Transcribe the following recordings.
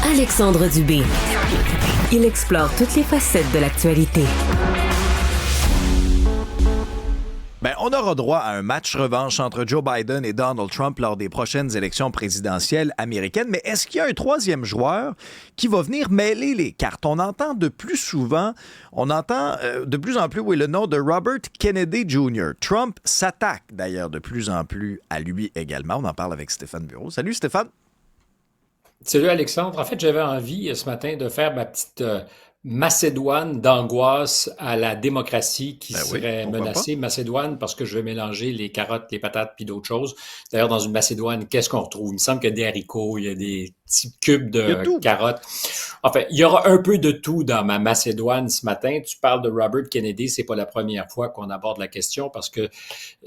Alexandre Dubé. Il explore toutes les facettes de l'actualité. On aura droit à un match revanche entre Joe Biden et Donald Trump lors des prochaines élections présidentielles américaines. Mais est-ce qu'il y a un troisième joueur qui va venir mêler les cartes? On entend de plus souvent, de plus en plus, le nom de Robert Kennedy Jr. Trump s'attaque d'ailleurs de plus en plus à lui également. On en parle avec Stéphane Bureau. Salut Stéphane. Salut Alexandre. En fait, j'avais envie ce matin de faire ma petite Macédoine d'angoisse à la démocratie qui serait menacée. Macédoine parce que je vais mélanger les carottes, les patates puis d'autres choses. D'ailleurs, dans une Macédoine, qu'est-ce qu'on retrouve? Il me semble qu'il y a des haricots, il y a des petits cubes de carottes. Enfin, il y aura un peu de tout dans ma Macédoine ce matin. Tu parles de Robert Kennedy, c'est pas la première fois qu'on aborde la question parce que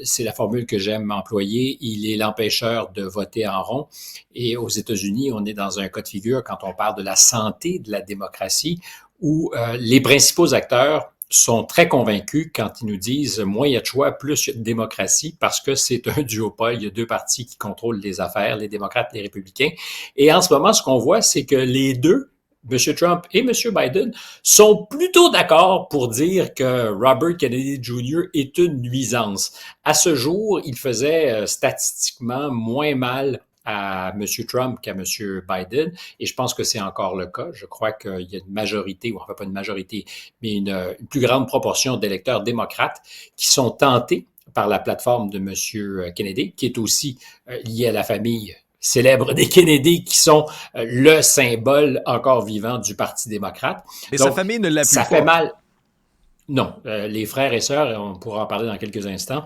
c'est la formule que j'aime employer. Il est l'empêcheur de voter en rond. Et aux États-Unis, on est dans un cas de figure quand on parle de la santé de la démocratie où les principaux acteurs sont très convaincus quand ils nous disent moins il y a de choix, plus il y a de démocratie, parce que c'est un duopole. Il y a deux partis qui contrôlent les affaires, les démocrates et les républicains. Et en ce moment, ce qu'on voit, c'est que les deux, M. Trump et M. Biden, sont plutôt d'accord pour dire que Robert Kennedy Jr. est une nuisance. À ce jour, il faisait statistiquement moins mal à M. Trump qu'à M. Biden, et je pense que c'est encore le cas. Je crois qu'il y a une majorité, ou enfin pas une majorité, mais une plus grande proportion d'électeurs démocrates qui sont tentés par la plateforme de M. Kennedy, qui est aussi liée à la famille célèbre des Kennedy, qui sont le symbole encore vivant du Parti démocrate. Mais donc, sa famille ne l'appuie pas. Ça fait mal. Non, les frères et sœurs, on pourra en parler dans quelques instants,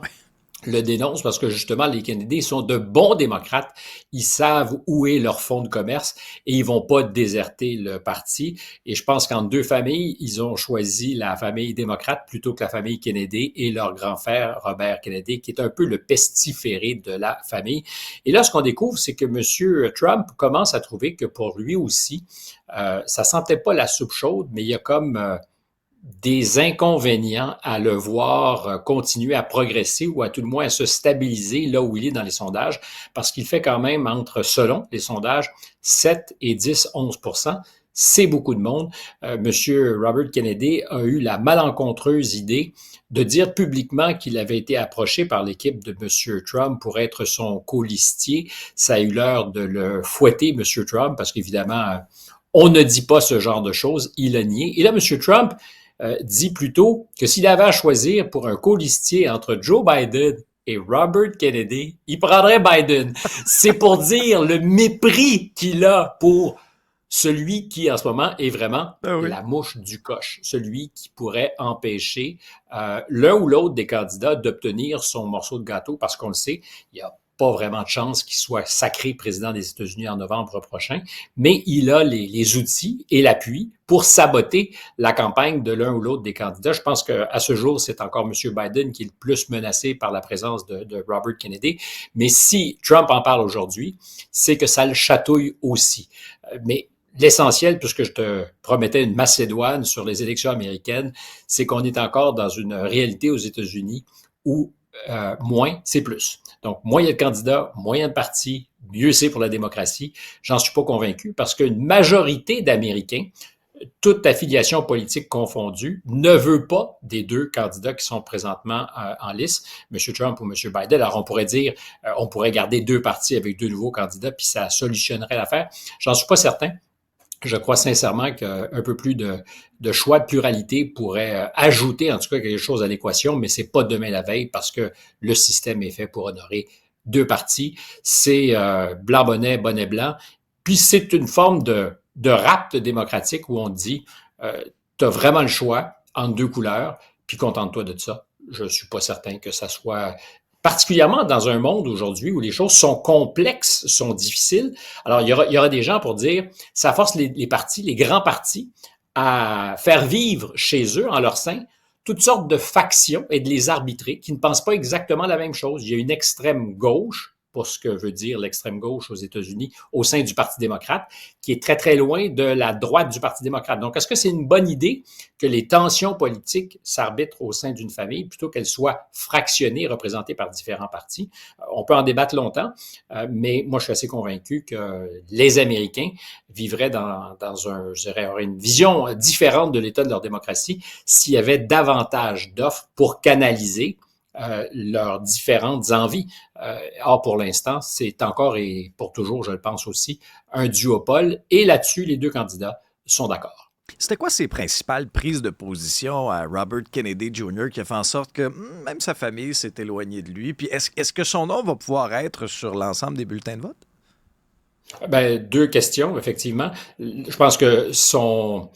le dénonce parce que justement, les Kennedy sont de bons démocrates. Ils savent où est leur fonds de commerce et ils vont pas déserter le parti. Et je pense qu'en deux familles, ils ont choisi la famille démocrate plutôt que la famille Kennedy et leur grand frère Robert Kennedy, qui est un peu le pestiféré de la famille. Et là, ce qu'on découvre, c'est que M. Trump commence à trouver que pour lui aussi, ça sentait pas la soupe chaude, mais il y a comme des inconvénients à le voir continuer à progresser ou à tout le moins à se stabiliser là où il est dans les sondages, parce qu'il fait quand même entre, selon les sondages, 7 et 10, 11%. C'est beaucoup de monde. Monsieur Robert Kennedy a eu la malencontreuse idée de dire publiquement qu'il avait été approché par l'équipe de Monsieur Trump pour être son colistier. Ça a eu l'heure de le fouetter, Monsieur Trump, parce qu'évidemment, on ne dit pas ce genre de choses. Il a nié. Et là, Monsieur Trump dit plutôt que s'il avait à choisir pour un colistier entre Joe Biden et Robert Kennedy, il prendrait Biden. C'est pour dire le mépris qu'il a pour celui qui, en ce moment, est vraiment la mouche du coche, celui qui pourrait empêcher l'un ou l'autre des candidats d'obtenir son morceau de gâteau, parce qu'on le sait, il y a pas vraiment de chance qu'il soit sacré président des États-Unis en novembre prochain, mais il a les outils et l'appui pour saboter la campagne de l'un ou l'autre des candidats. Je pense qu'à ce jour, c'est encore M. Biden qui est le plus menacé par la présence de Robert Kennedy. Mais si Trump en parle aujourd'hui, c'est que ça le chatouille aussi. Mais l'essentiel, puisque je te promettais une Macédoine sur les élections américaines, c'est qu'on est encore dans une réalité aux États-Unis où moins, c'est plus. Donc, moins il y a de candidats, moins il y a de partis, mieux c'est pour la démocratie. J'en suis pas convaincu parce qu'une majorité d'Américains, toute affiliation politique confondue, ne veut pas des deux candidats qui sont présentement en lice, M. Trump ou M. Biden. Alors, on pourrait dire, on pourrait garder deux partis avec deux nouveaux candidats, puis ça solutionnerait l'affaire. J'en suis pas certain. Je crois sincèrement qu'un peu plus de choix de pluralité pourrait ajouter en tout cas quelque chose à l'équation, mais c'est pas demain la veille parce que le système est fait pour honorer deux partis. C'est blanc bonnet, bonnet blanc. Puis c'est une forme de rapt démocratique où on dit tu as vraiment le choix entre deux couleurs, puis contente-toi de ça. Je suis pas certain que ça soit particulièrement dans un monde aujourd'hui où les choses sont complexes, sont difficiles. Alors, il y aura des gens pour dire, ça force les partis, les grands partis, à faire vivre chez eux, en leur sein, toutes sortes de factions et de les arbitrer qui ne pensent pas exactement la même chose. Il y a une extrême gauche pour ce que veut dire l'extrême gauche aux États-Unis au sein du Parti démocrate, qui est très, très loin de la droite du Parti démocrate. Donc, est-ce que c'est une bonne idée que les tensions politiques s'arbitrent au sein d'une famille plutôt qu'elles soient fractionnées, représentées par différents partis? On peut en débattre longtemps, mais moi, je suis assez convaincu que les Américains vivraient auraient une vision différente de l'état de leur démocratie s'il y avait davantage d'offres pour canaliser leurs différentes envies. Or, pour l'instant, c'est encore et pour toujours, je le pense aussi, un duopole. Et là-dessus, les deux candidats sont d'accord. C'était quoi ses principales prises de position à Robert Kennedy Jr. qui a fait en sorte que même sa famille s'est éloignée de lui? Puis est-ce que son nom va pouvoir être sur l'ensemble des bulletins de vote? Ben, deux questions, effectivement. Je pense que son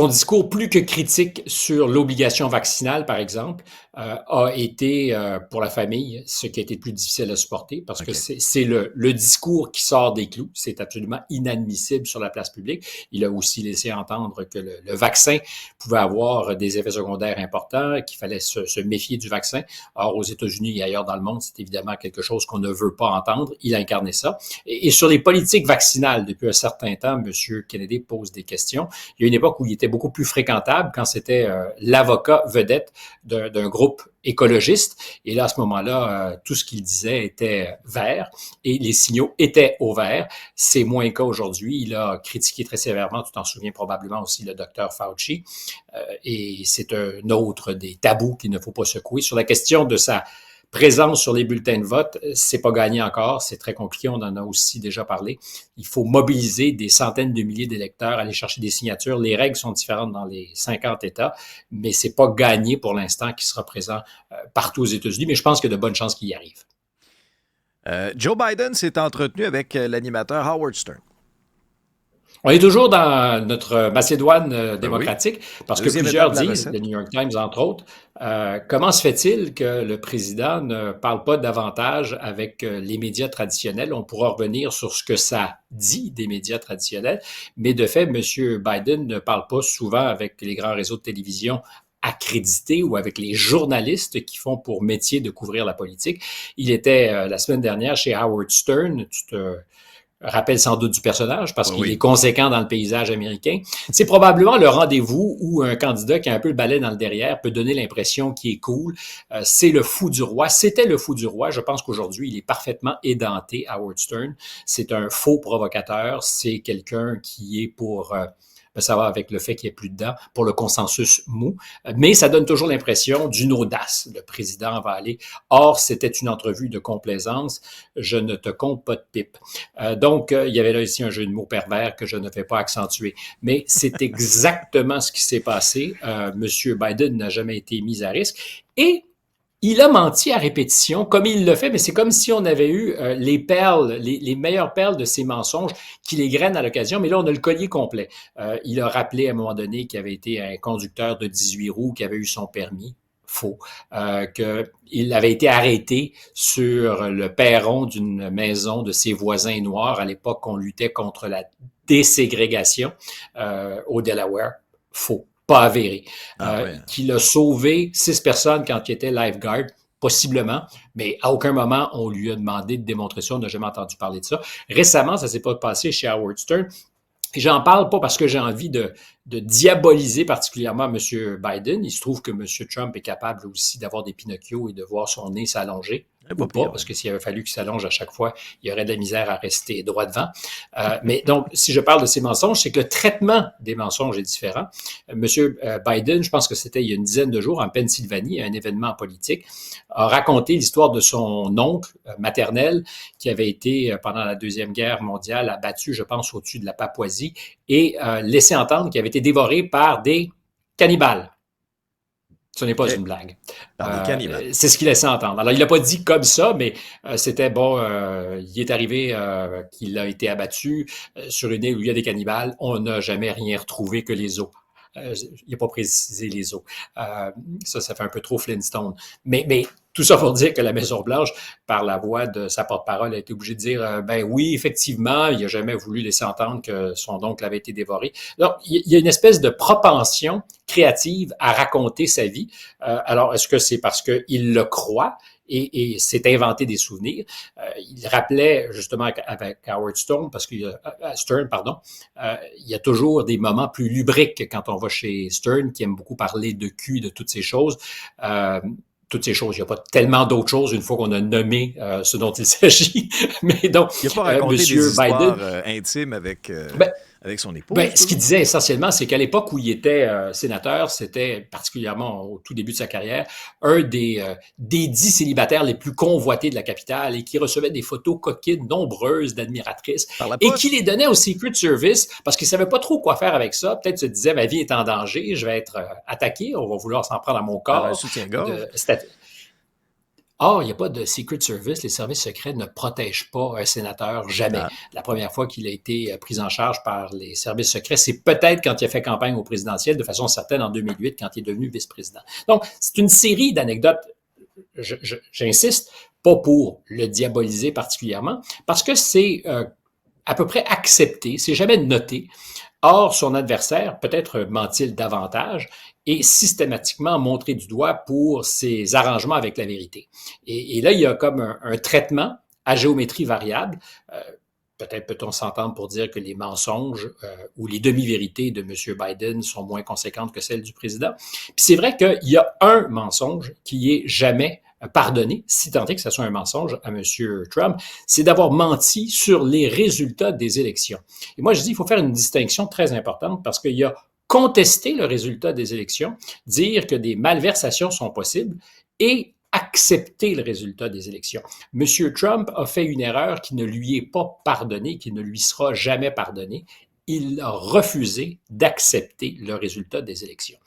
discours plus que critique sur l'obligation vaccinale, par exemple, a été pour la famille ce qui a été le plus difficile à supporter parce que c'est le discours qui sort des clous. C'est absolument inadmissible sur la place publique. Il a aussi laissé entendre que le vaccin pouvait avoir des effets secondaires importants, qu'il fallait se méfier du vaccin. Or, aux États-Unis et ailleurs dans le monde, c'est évidemment quelque chose qu'on ne veut pas entendre. Il a incarné ça. Et sur les politiques vaccinales, depuis un certain temps, M. Kennedy pose des questions. Il y a une époque où il était beaucoup plus fréquentable quand c'était l'avocat vedette d'un groupe écologiste. Et là, à ce moment-là, tout ce qu'il disait était vert et les signaux étaient au vert. C'est moins le cas aujourd'hui. Il a critiqué très sévèrement, tu t'en souviens probablement aussi, le docteur Fauci. Et c'est un autre des tabous qu'il ne faut pas secouer. Sur la question de sa présence sur les bulletins de vote, c'est pas gagné encore, c'est très compliqué, on en a aussi déjà parlé. Il faut mobiliser des centaines de milliers d'électeurs, aller chercher des signatures. Les règles sont différentes dans les 50 États, mais c'est pas gagné pour l'instant qu'il sera présent partout aux États-Unis, mais je pense qu'il y a de bonnes chances qu'il y arrive. Joe Biden s'est entretenu avec l'animateur Howard Stern. On est toujours dans notre Macédoine démocratique, parce que plusieurs disent, le New York Times entre autres, comment se fait-il que le président ne parle pas davantage avec les médias traditionnels? On pourra revenir sur ce que ça dit des médias traditionnels, mais de fait, M. Biden ne parle pas souvent avec les grands réseaux de télévision accrédités ou avec les journalistes qui font pour métier de couvrir la politique. Il était la semaine dernière chez Howard Stern, tu te rappelle sans doute du personnage parce qu'il est conséquent dans le paysage américain. C'est probablement le rendez-vous où un candidat qui a un peu le balai dans le derrière peut donner l'impression qu'il est cool. C'est le fou du roi. C'était le fou du roi. Je pense qu'aujourd'hui, il est parfaitement édenté, Howard Stern. C'est un faux provocateur. C'est quelqu'un qui est pour... ça va avec le fait qu'il n'y ait plus dedans, pour le consensus mou. Mais ça donne toujours l'impression d'une audace. Le président va aller. Or, c'était une entrevue de complaisance. Je ne te compte pas de pipe. Donc, il y avait là ici un jeu de mots pervers que je ne vais pas accentuer. Mais c'est exactement ce qui s'est passé. Monsieur Biden n'a jamais été mis à risque. Et il a menti à répétition, comme il le fait, mais c'est comme si on avait eu les perles, les meilleures perles de ses mensonges qu'il égrène à l'occasion, mais là, on a le collier complet. Il a rappelé à un moment donné qu'il avait été un conducteur de 18 roues, qui avait eu son permis. Faux. Qu'il avait été arrêté sur le perron d'une maison de ses voisins noirs à l'époque qu'on luttait contre la déségrégation au Delaware. Faux. Pas avéré. Qu'il a sauvé 6 personnes quand il était lifeguard, possiblement, mais à aucun moment on lui a demandé de démontrer ça, on n'a jamais entendu parler de ça. Récemment, ça s'est pas passé chez Howard Stern. Et j'en parle pas parce que j'ai envie de diaboliser particulièrement M. Biden. Il se trouve que M. Trump est capable aussi d'avoir des Pinocchio et de voir son nez s'allonger. Ou pas, parce que s'il avait fallu qu'il s'allonge à chaque fois, il y aurait de la misère à rester droit devant. Mais donc, si je parle de ces mensonges, c'est que le traitement des mensonges est différent. Monsieur Biden, je pense que c'était il y a une dizaine de jours en Pennsylvanie, un événement politique, a raconté l'histoire de son oncle maternel qui avait été, pendant la Deuxième Guerre mondiale, abattu, je pense, au-dessus de la Papouasie et laissé entendre qu'il avait été dévoré par des cannibales. Ce n'est pas une blague. C'est ce qu'il laissait entendre. Alors, il n'a pas dit comme ça, mais c'était bon, il est arrivé qu'il a été abattu sur une île où il y a des cannibales. On n'a jamais rien retrouvé que les os. Il n'a pas précisé les os. Ça fait un peu trop Flintstone. Mais tout ça pour dire que la Maison-Blanche, par la voix de sa porte-parole, a été obligée de dire ben oui, effectivement, il n'a jamais voulu laisser entendre que son oncle avait été dévoré. Donc, il y a une espèce de propension créative à raconter sa vie. Alors, est-ce que c'est parce qu'il le croit et s'est inventé des souvenirs. Il rappelait justement avec Howard Stern, parce qu'il Stern, pardon, il y a toujours des moments plus lubriques quand on va chez Stern, qui aime beaucoup parler de cul, de toutes ces choses. Toutes ces choses. Il n'y a pas tellement d'autres choses une fois qu'on a nommé ce dont il s'agit. Mais donc, Il n'a pas raconté Monsieur des histoires Biden, intimes avec, ben, avec son épouse. ce qu'il disait essentiellement, c'est qu'à l'époque où il était sénateur, c'était particulièrement au tout début de sa carrière, un des 10 célibataires les plus convoités de la capitale et qui recevait des photos coquines nombreuses d'admiratrices Par la et poste. qui les donnait au Secret Service parce qu'il savait pas trop quoi faire avec ça. Peut-être se disait, ma vie est en danger, je vais être attaqué, on va vouloir s'en prendre à mon Par un corps. soutien-gorge. Or, il n'y a pas de Secret Service. Les services secrets ne protègent pas un sénateur, jamais. Ah. La première fois qu'il a été pris en charge par les services secrets, c'est peut-être quand il a fait campagne au présidentiel, de façon certaine en 2008, quand il est devenu vice-président. Donc, c'est une série d'anecdotes, j'insiste, pas pour le diaboliser particulièrement, parce que c'est à peu près accepté, c'est jamais noté. Or, son adversaire, peut-être ment-il davantage, est systématiquement montré du doigt pour ses arrangements avec la vérité. Et là, il y a comme un traitement à géométrie variable. Peut-être peut-on s'entendre pour dire que les mensonges ou les demi-vérités de M. Biden sont moins conséquentes que celles du président. Puis c'est vrai qu'il y a un mensonge qui est jamais pardonné, si tant est que ce soit un mensonge à M. Trump, c'est d'avoir menti sur les résultats des élections. Et moi, je dis, il faut faire une distinction très importante parce qu'il y a contester le résultat des élections, dire que des malversations sont possibles et accepter le résultat des élections. M. Trump a fait une erreur qui ne lui est pas pardonnée, qui ne lui sera jamais pardonnée. Il a refusé d'accepter le résultat des élections.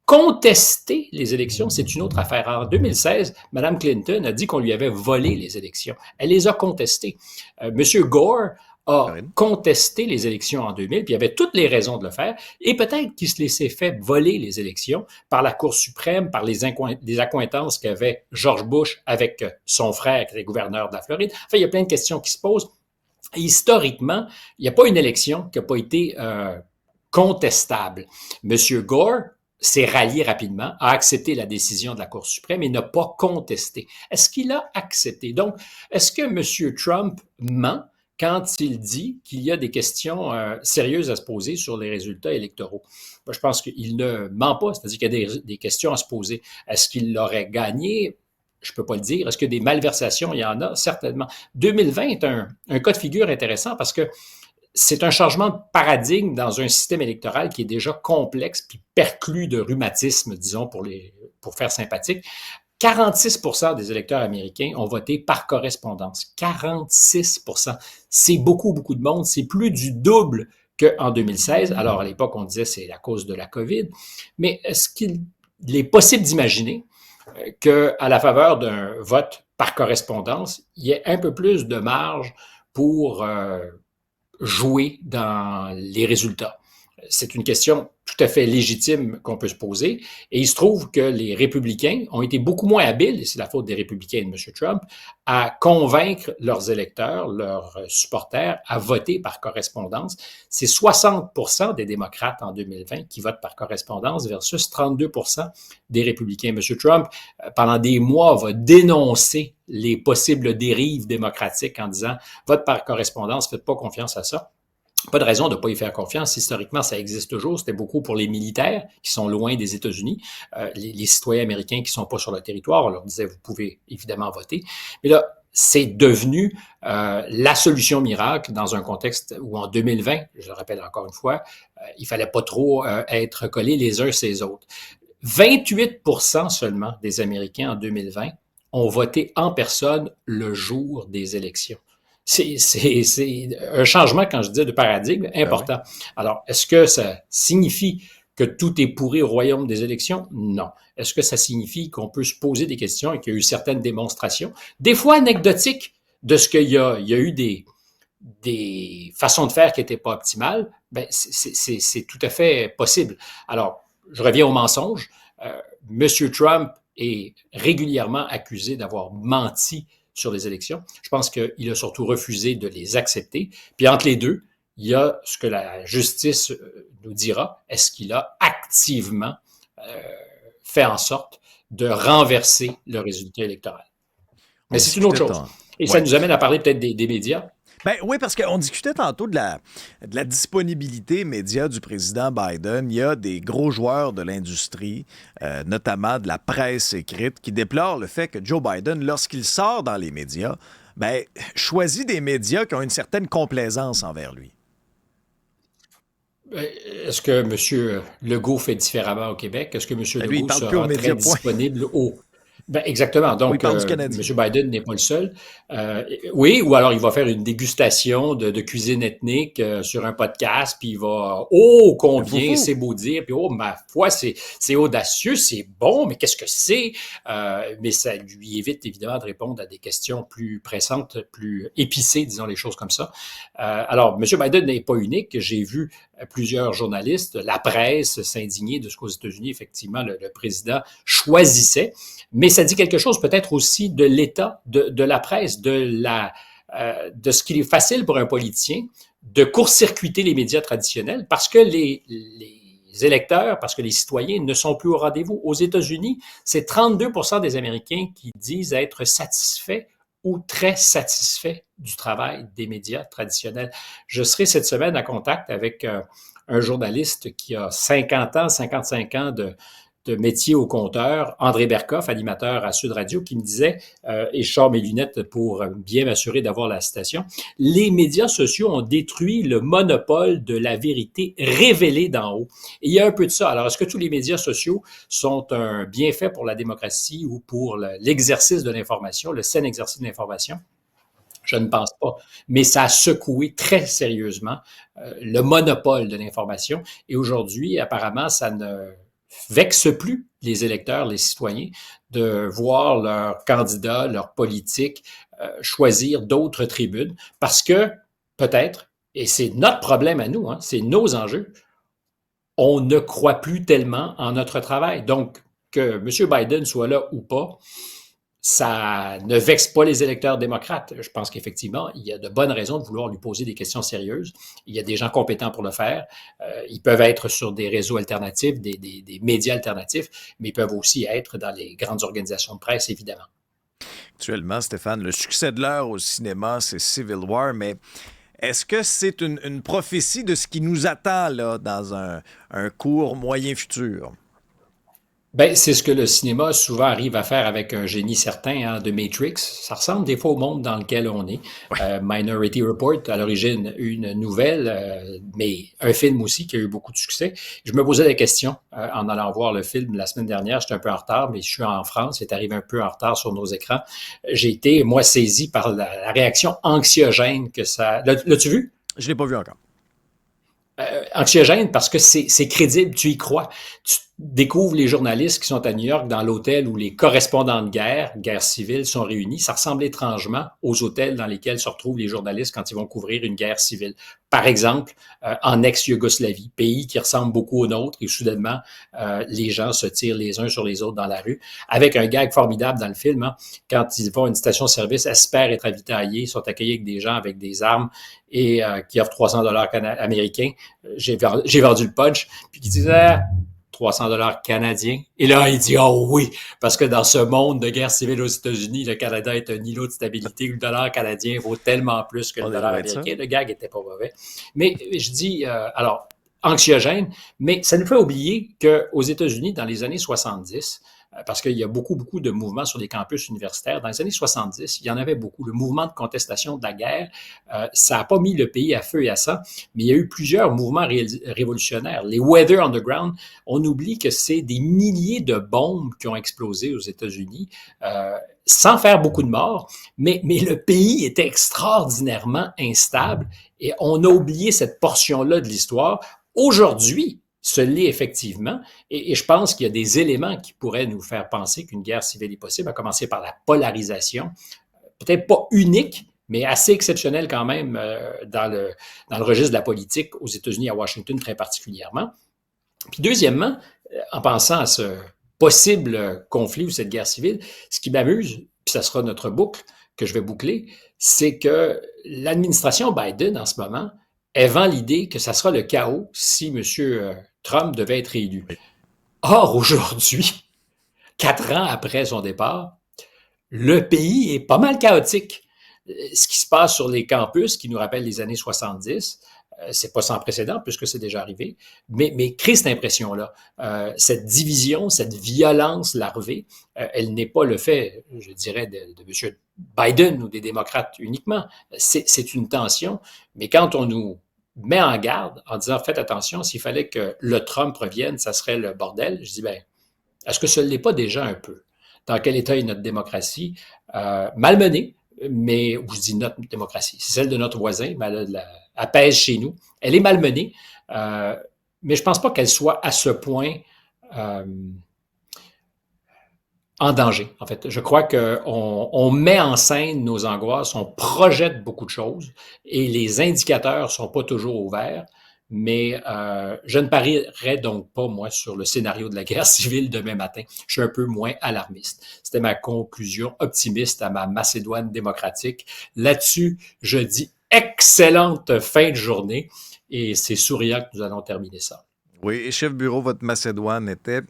Contester les élections, c'est une autre affaire. En 2016, Mme Clinton a dit qu'on lui avait volé les élections. Elle les a contestées. M. Gore a contesté les élections en 2000, puis il avait toutes les raisons de le faire, et peut-être qu'il se laissait fait voler les élections par la Cour suprême, par les accointances qu'avait George Bush avec son frère, qui était gouverneur de la Floride. Enfin, il y a plein de questions qui se posent. Et historiquement, il n'y a pas une élection qui n'a pas été contestable. M. Gore s'est rallié rapidement, a accepté la décision de la Cour suprême et n'a pas contesté. Est-ce qu'il a accepté? Donc, est-ce que M. Trump ment quand il dit qu'il y a des questions sérieuses à se poser sur les résultats électoraux? Moi, je pense qu'il ne ment pas, c'est-à-dire qu'il y a des questions à se poser. Est-ce qu'il l'aurait gagné? Je ne peux pas le dire. Est-ce que des malversations, il y en a? Certainement. 2020 est un cas de figure intéressant parce que c'est un changement de paradigme dans un système électoral qui est déjà complexe puis perclus de rhumatisme, disons, pour faire sympathique. 46% des électeurs américains ont voté par correspondance. 46%. C'est beaucoup, beaucoup de monde. C'est plus du double qu'en 2016. Alors, à l'époque, on disait c'est à cause de la COVID. Mais est-ce qu'il est possible d'imaginer qu'à la faveur d'un vote par correspondance, il y ait un peu plus de marge pour jouer dans les résultats? C'est une question tout à fait légitime qu'on peut se poser. Et il se trouve que les républicains ont été beaucoup moins habiles, et c'est la faute des républicains et de M. Trump, à convaincre leurs électeurs, leurs supporters, à voter par correspondance. C'est 60% des démocrates en 2020 qui votent par correspondance versus 32% des républicains. M. Trump, pendant des mois, va dénoncer les possibles dérives démocratiques en disant « vote par correspondance, faites pas confiance à ça ». Pas de raison de ne pas y faire confiance. Historiquement, ça existe toujours. C'était beaucoup pour les militaires qui sont loin des États-Unis. Les citoyens américains qui sont pas sur le territoire, on leur disait, vous pouvez évidemment voter. Mais là, c'est devenu la solution miracle dans un contexte où en 2020, je le rappelle encore une fois, il fallait pas trop être collés les uns sur les autres. 28% seulement des Américains en 2020 ont voté en personne le jour des élections. C'est un changement, quand je dis de paradigme, important. Ben oui. Alors, est-ce que ça signifie que tout est pourri au royaume des élections? Non. Est-ce que ça signifie qu'on peut se poser des questions et qu'il y a eu certaines démonstrations, des fois anecdotiques, de ce qu'il y a eu des façons de faire qui n'étaient pas optimales? Ben, c'est tout à fait possible. Alors, je reviens au mensonge. M. Trump est régulièrement accusé d'avoir menti sur les élections. Je pense qu'il a surtout refusé de les accepter. Puis entre les deux, il y a ce que la justice nous dira. Est-ce qu'il a activement fait en sorte de renverser le résultat électoral? On Mais c'est une autre discutait chose. Et ça ouais. nous amène à parler peut-être des médias. Ben oui, parce qu'on discutait tantôt de la disponibilité média du président Biden. Il y a des gros joueurs de l'industrie, notamment de la presse écrite, qui déplorent le fait que Joe Biden, lorsqu'il sort dans les médias, ben, choisit des médias qui ont une certaine complaisance envers lui. Est-ce que M. Legault fait différemment au Québec? Est-ce que M. Ben, lui, il Legault parle que aux sera très médias, point. disponible au... Ben, exactement. Oui, il Donc, parle du M. Canadien. Biden n'est pas le seul. Oui, ou alors il va faire une dégustation de cuisine ethnique sur un podcast, puis il va, oh, Le combien foufou. c'est beau dire, puis oh, ma foi, c'est audacieux, c'est bon, mais qu'est-ce que c'est? Mais ça lui évite évidemment de répondre à des questions plus pressantes, plus épicées, disons les choses comme ça. Alors, M. Biden n'est pas unique. J'ai vu plusieurs journalistes, la presse s'indigner de ce qu'aux États-Unis, effectivement, le président choisissait. Mais ça dit quelque chose peut-être aussi de l'état de la presse, de ce qu'il est facile pour un politicien de court-circuiter les médias traditionnels parce que les électeurs, parce que les citoyens ne sont plus au rendez-vous. Aux États-Unis, c'est 32% des Américains qui disent être satisfaits ou très satisfaits du travail des médias traditionnels. Je serai cette semaine en contact avec un journaliste qui a 50 ans, 55 ans de métier au compteur, André Berkoff, animateur à Sud Radio, qui me disait, et je sors mes lunettes pour bien m'assurer d'avoir la citation, les médias sociaux ont détruit le monopole de la vérité révélée d'en haut. Et il y a un peu de ça. Alors, est-ce que tous les médias sociaux sont un bienfait pour la démocratie ou pour l'exercice de l'information, le sain exercice de l'information? Je ne pense pas. Mais ça a secoué très sérieusement le monopole de l'information. Et aujourd'hui, apparemment, ça ne vexe plus les électeurs, les citoyens, de voir leurs candidats, leurs politiques choisir d'autres tribunes parce que peut-être, et c'est notre problème à nous, hein, c'est nos enjeux, on ne croit plus tellement en notre travail. Donc, que M. Biden soit là ou pas, ça ne vexe pas les électeurs démocrates. Je pense qu'effectivement, il y a de bonnes raisons de vouloir lui poser des questions sérieuses. Il y a des gens compétents pour le faire. Ils peuvent être sur des réseaux alternatifs, des médias alternatifs, mais ils peuvent aussi être dans les grandes organisations de presse, évidemment. Actuellement, Stéphane, le succès de l'heure au cinéma, c'est Civil War, mais est-ce que c'est une prophétie de ce qui nous attend là, dans un court, moyen futur? Ben, c'est ce que le cinéma souvent arrive à faire avec un génie certain, hein, de Matrix. Ça ressemble des fois au monde dans lequel on est. Minority Report, à l'origine, une nouvelle, mais un film aussi qui a eu beaucoup de succès. Je me posais des questions en allant voir le film la semaine dernière. J'étais un peu en retard, mais je suis en France. C'est arrivé un peu en retard sur nos écrans. J'ai été, moi, saisi par la réaction anxiogène que ça... L'as-tu vu? Je ne l'ai pas vu encore. Anxiogène parce que c'est crédible, tu y crois. Tu découvres les journalistes qui sont à New York dans l'hôtel où les correspondants de guerre civile sont réunis. Ça ressemble étrangement aux hôtels dans lesquels se retrouvent les journalistes quand ils vont couvrir une guerre civile. Par exemple, en ex-Yougoslavie, pays qui ressemble beaucoup au nôtre et soudainement, les gens se tirent les uns sur les autres dans la rue. Avec un gag formidable dans le film, hein, quand ils vont à une station-service, espèrent être avitaillés, sont accueillis avec des gens avec des armes et qui offrent 300 $ américains. J'ai vendu le punch, puis qui disait 300 $ canadiens. Et là, il dit, oh oui, parce que dans ce monde de guerre civile aux États-Unis, le Canada est un îlot de stabilité. Le dollar canadien vaut tellement plus que le dollar américain. Le gag était pas mauvais. Mais je dis, alors, anxiogène, mais ça nous fait oublier qu'aux États-Unis, dans les années 70, parce qu'il y a beaucoup de mouvements sur les campus universitaires. Dans les années 70, il y en avait beaucoup. Le mouvement de contestation de la guerre, ça n'a pas mis le pays à feu et à sang, mais il y a eu plusieurs mouvements révolutionnaires. Les Weather Underground, on oublie que c'est des milliers de bombes qui ont explosé aux États-Unis, sans faire beaucoup de morts, mais le pays était extraordinairement instable et on a oublié cette portion-là de l'histoire. Aujourd'hui, ce l'est effectivement, et je pense qu'il y a des éléments qui pourraient nous faire penser qu'une guerre civile est possible, à commencer par la polarisation, peut-être pas unique, mais assez exceptionnelle quand même dans le registre de la politique aux États-Unis, à Washington très particulièrement. Puis deuxièmement, en pensant à ce possible conflit ou cette guerre civile, ce qui m'amuse, puis ça sera notre boucle que je vais boucler, c'est que l'administration Biden en ce moment, elle vend l'idée que ça sera le chaos si M. Trump devait être élu. Or, aujourd'hui, 4 ans après son départ, le pays est pas mal chaotique. Ce qui se passe sur les campus, qui nous rappelle les années 70, c'est pas sans précédent puisque c'est déjà arrivé, mais crée cette impression-là. Cette division, cette violence larvée, elle n'est pas le fait, je dirais, de M. Biden ou des démocrates uniquement. C'est une tension, mais quand on nous met en garde en disant faites attention, s'il fallait que le Trump revienne, ça serait le bordel, je dis ben, est-ce que ce ne l'est pas déjà un peu? Dans quel état est notre démocratie? Malmenée, mais je dis notre démocratie, c'est celle de notre voisin, mais elle pèse chez nous. Elle est malmenée, mais je ne pense pas qu'elle soit à ce point en danger, en fait. Je crois qu'on met en scène nos angoisses, on projette beaucoup de choses et les indicateurs ne sont pas toujours ouverts. Mais je ne parierais donc pas, moi, sur le scénario de la guerre civile demain matin. Je suis un peu moins alarmiste. C'était ma conclusion optimiste à ma Macédoine démocratique. Là-dessus, je dis excellente fin de journée et c'est souriant que nous allons terminer ça. Oui, et chef bureau, votre Macédoine était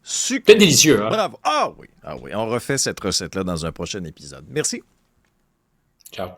C'est délicieux, hein? Bravo. Ah oui. On refait cette recette-là dans un prochain épisode. Merci. Ciao.